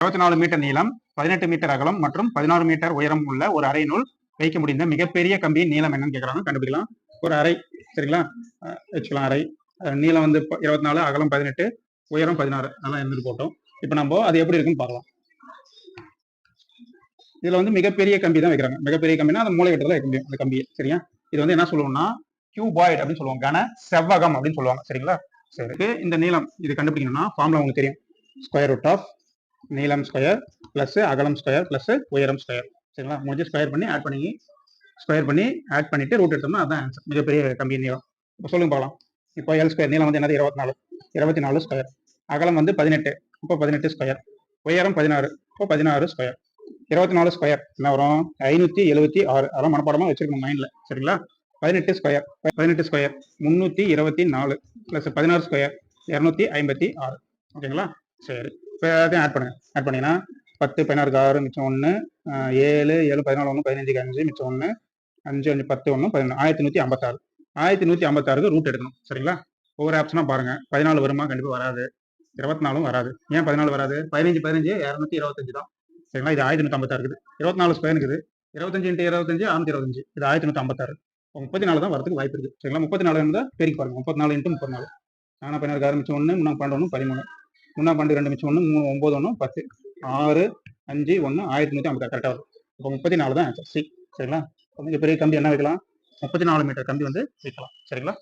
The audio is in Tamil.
24 மீட்டர் நீளம், 18 மீட்டர் அகலம் மற்றும் 16 மீட்டர் உயரம் உள்ள ஒரு அறையினுள் வைக்க முடிந்த மிகப்பெரிய கம்பியின் நீளம் என்னன்னு கேட்குறாங்க. கண்டுபிடிக்கலாம். ஒரு அறை, சரிங்களா, வச்சுக்கலாம். அறை நீளம் வந்து 24, அகலம் 18, உயரம் 16, அதெல்லாம் இருந்துட்டு போட்டோம். இப்போ நம்ம அது எப்படி இருக்குன்னு பார்க்கலாம். இதுல வந்து மிகப்பெரிய கம்பி தான் வைக்கிறாங்க. மிகப்பெரிய கம்பினா அந்த மூலைவிட்டத்தில் வைக்க முடியும் அந்த கம்பியை. சரியா, இது வந்து என்ன சொல்லுவோம்னா கியூபாய்டு அப்படின்னு சொல்லுவாங்க, கன செவ்வகம் அப்படின்னு சொல்லுவாங்க. சரிங்களா, சரி. இந்த நீளம் இது கண்டுபிடிக்கணும்னா ஃபார்முலா உங்களுக்கு தெரியும். ஸ்கொயர் ரூட் ஆஃப் நீளம் ஸ்கொயர் பிளஸ் அகலம் ஸ்கொயர் பிளஸ் உயரம் ஸ்கொயர். சரிங்களா, முடிஞ்சு ஸ்கொயர் பண்ணி ஆட் ஆட் பண்ணிட்டு ரூட் எடுத்தோம்னா அதான் ஆன்சர். மிகப்பெரிய கம்பி நீளம். இப்போ சொல்லுங்க பார்க்கலாம். இப்போ எல் ஸ்கொயர் நீளம் வந்து என்னது 24 ஸ்கொயர், அகலம் வந்து 18, இப்போ 18 ஸ்கொயர், உயரம் 16, இப்போ 16 ஸ்கொயர். 24 ஸ்கொயர் என்ன வரும்? 576. அதெல்லாம் மனப்பாடமா வச்சிருக்கணும் மைண்ட்ல. சரிங்களா, 18 ஸ்கொயர் 324 பிளஸ் 16 ஸ்கொயர் 256. ஓகேங்களா, சரி. இப்போ அதையும் ஆட் பண்ணீங்கன்னா 10 16 6 மிச்சம் 1, 7 7 14 1 15 5 மிச்சம் 1, 5 5 10 1 11 1156. 1156க்கு ரூட் எடுக்கணும். சரிங்களா, ஒவ்வொரு ஆப்ஷனா பாருங்க. 14 வருமா? கண்டிப்பாக வராது. 24 வராது. ஏன் 14 வராது? 15 15 225 தான். சரிங்களா, இது 1156 இருக்குது. 24 ஸ்கொயர் இருக்குது. 25 × 25 625. இது 1156. 34 தான் வரதுக்கு வாய்ப்பு இருக்குது. சரிங்களா, 34 இருந்தால் பெருக்கி பாருங்க. 34 × 34. 4 16 6 மிச்சம் 1, 3 12 1 13, 3 12 2 மிச்சம் 1, 3 9 1 10, 6 5 1 1156 கரெக்டாக வரும். இப்போ 34 தான் ஆன்சர் சி. சரிங்களா, கொஞ்சம் பெரிய கம்பி என்ன வைக்கலாம்? 34 மீட்டர் கம்பி வந்து வைக்கலாம். சரிங்களா.